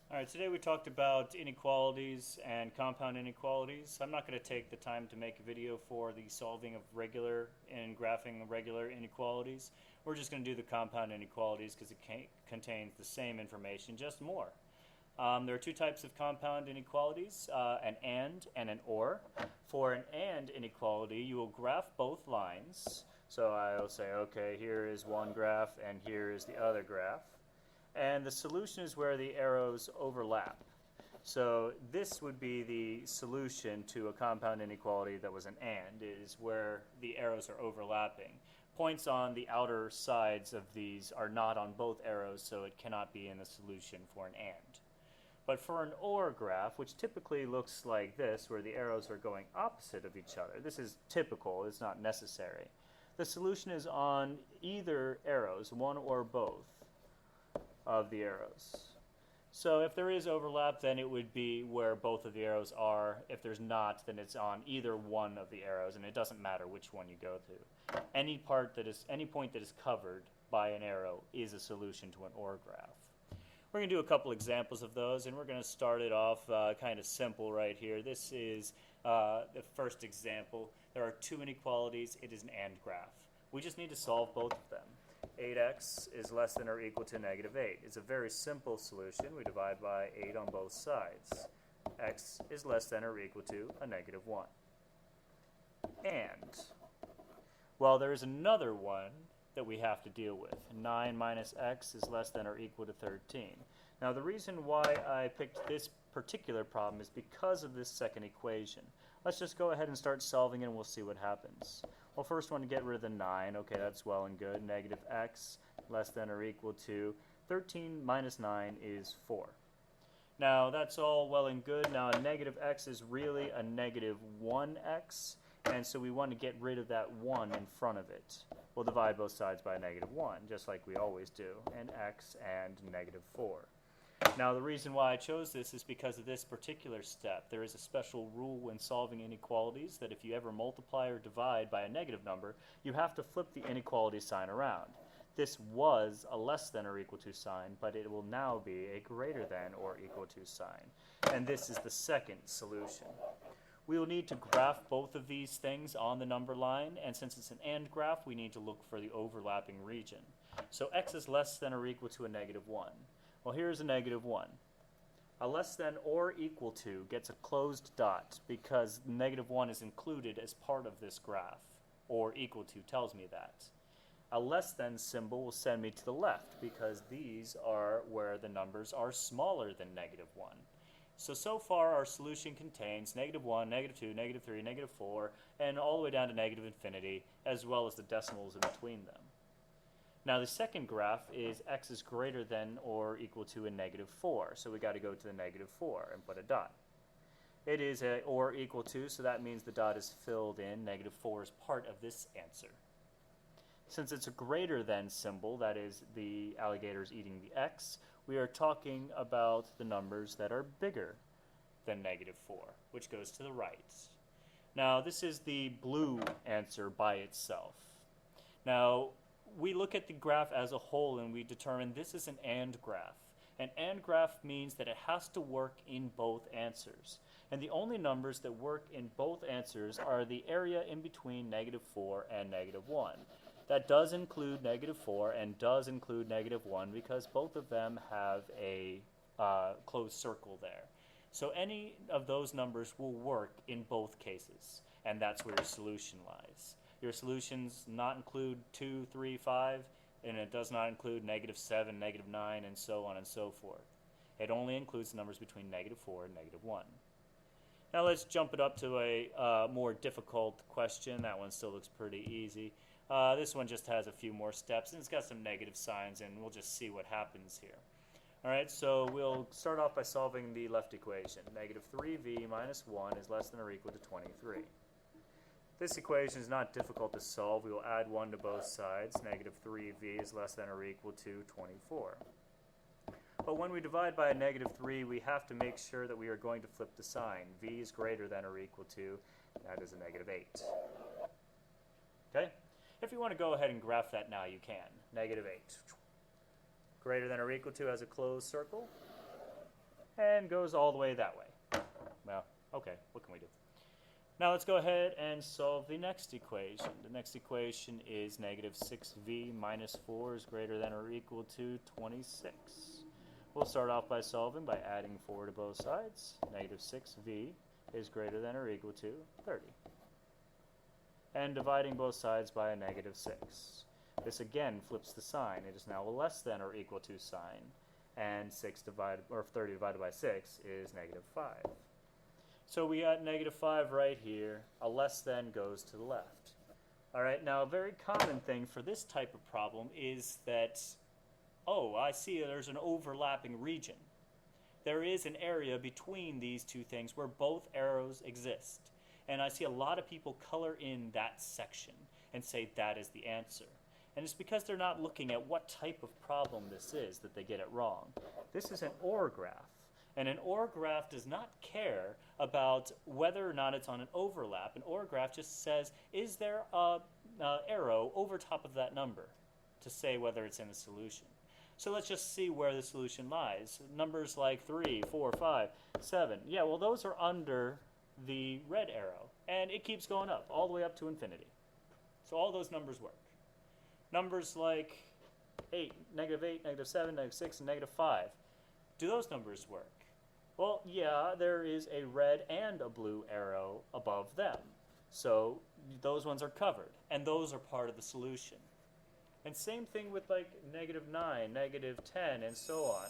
All right, today we talked about inequalities and compound inequalities. I'm not going to take the time to make a video for the solving of regular and graphing regular inequalities. We're just going to do the compound inequalities because it contains the same information, just more. There are two types of compound inequalities, an and an or. For an and inequality, you will graph both lines. So I'll say, okay, here is one graph and here is the other graph. And the solution is where the arrows overlap. So this would be the solution to a compound inequality that was an and, is where the arrows are overlapping. Points on the outer sides of these are not on both arrows, so it cannot be in the solution for an and. But for an or graph, which typically looks like this, where the arrows are going opposite of each other, this is typical, it's not necessary. The solution is on either arrows, one or both of the arrows. So if there is overlap, then it would be where both of the arrows are. If there's not, then it's on either one of the arrows, and it doesn't matter which one you go to. Any point that is covered by an arrow is a solution to an or graph. We're going to do a couple examples of those, and we're going to start it off kind of simple right here. This is the first example. There are two inequalities. It is an and graph. We just need to solve both of them. 8x is less than or equal to negative 8. It's a very simple solution. We divide by 8 on both sides. X is less than or equal to a negative 1. And, well, there is another one that we have to deal with. 9 minus x is less than or equal to 13. Now, the reason why I picked this particular problem is because of this second equation. Let's just go ahead and start solving it, and we'll see what happens. Well, first one to get rid of the 9. Okay, that's well and good. Negative x less than or equal to 13 minus 9 is 4. Now, that's all well and good. Now, a negative x is really a negative 1x, and so we want to get rid of that 1 in front of it. We'll divide both sides by a negative 1, just like we always do, and x and negative 4. Now, the reason why I chose this is because of this particular step. There is a special rule when solving inequalities that if you ever multiply or divide by a negative number, you have to flip the inequality sign around. This was a less than or equal to sign, but it will now be a greater than or equal to sign. And this is the second solution. We will need to graph both of these things on the number line, and since it's an and graph, we need to look for the overlapping region. So x is less than or equal to a negative 1. Well, here's a negative 1. A less than or equal to gets a closed dot because negative 1 is included as part of this graph, or equal to tells me that. A less than symbol will send me to the left because these are where the numbers are smaller than negative 1. So far our solution contains negative 1, negative 2, negative 3, negative 4, and all the way down to negative infinity, as well as the decimals in between them. Now the second graph is x is greater than or equal to a negative 4, so we got to go to the negative 4 and put a dot. It is a or equal to, so that means the dot is filled in. Negative 4 is part of this answer. Since it's a greater than symbol, that is the alligators eating the x, we are talking about the numbers that are bigger than negative 4, which goes to the right. Now this is the blue answer by itself. Now we look at the graph as a whole and we determine this is an and graph. An and graph means that it has to work in both answers. And the only numbers that work in both answers are the area in between negative 4 and negative 1. That does include negative 4 and does include negative 1 because both of them have a closed circle there. So any of those numbers will work in both cases, and that's where your solution lies. Your solutions not include 2, 3, 5, and it does not include negative 7, negative 9, and so on and so forth. It only includes the numbers between negative 4 and negative 1. Now let's jump it up to a more difficult question. That one still looks pretty easy. This one just has a few more steps, and it's got some negative signs, and we'll just see what happens here. All right, so we'll start off by solving the left equation. Negative 3v minus 1 is less than or equal to 23. This equation is not difficult to solve. We will add 1 to both sides. Negative 3v is less than or equal to 24. But when we divide by a negative 3, we have to make sure that we are going to flip the sign. V is greater than or equal to, that is a negative 8. Okay? If you want to go ahead and graph that now, you can. Negative 8. Greater than or equal to has a closed circle. and goes all the way that way. Well, okay, what can we do? Now let's go ahead and solve the next equation. The next equation is negative 6v minus 4 is greater than or equal to 26. We'll start off by solving by adding 4 to both sides. Negative 6v is greater than or equal to 30. And dividing both sides by a negative 6. This again flips the sign. It is now a less than or equal to sign. And 30 divided by 6 is negative 5. So we got negative 5 right here. A less than goes to the left. All right, now a very common thing for this type of problem is that, oh, I see there's an overlapping region. There is an area between these two things where both arrows exist. And I see a lot of people color in that section and say that is the answer. And it's because they're not looking at what type of problem this is that they get it wrong. This is an OR graph. And an OR graph does not care about whether or not it's on an overlap. An OR graph just says, is there a arrow over top of that number to say whether it's in the solution. So let's just see where the solution lies. Numbers like 3, 4, 5, 7. Yeah, well, those are under the red arrow. And it keeps going up, all the way up to infinity. So all those numbers work. Numbers like 8, negative 7, negative 6, and negative 5. Do those numbers work? Well, yeah, there is a red and a blue arrow above them. So those ones are covered, and those are part of the solution. And same thing with like negative 9, negative 10, and so on.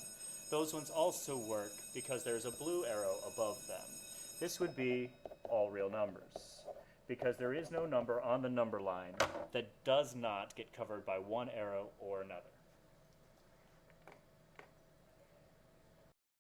Those ones also work because there's a blue arrow above them. This would be all real numbers, because there is no number on the number line that does not get covered by one arrow or another.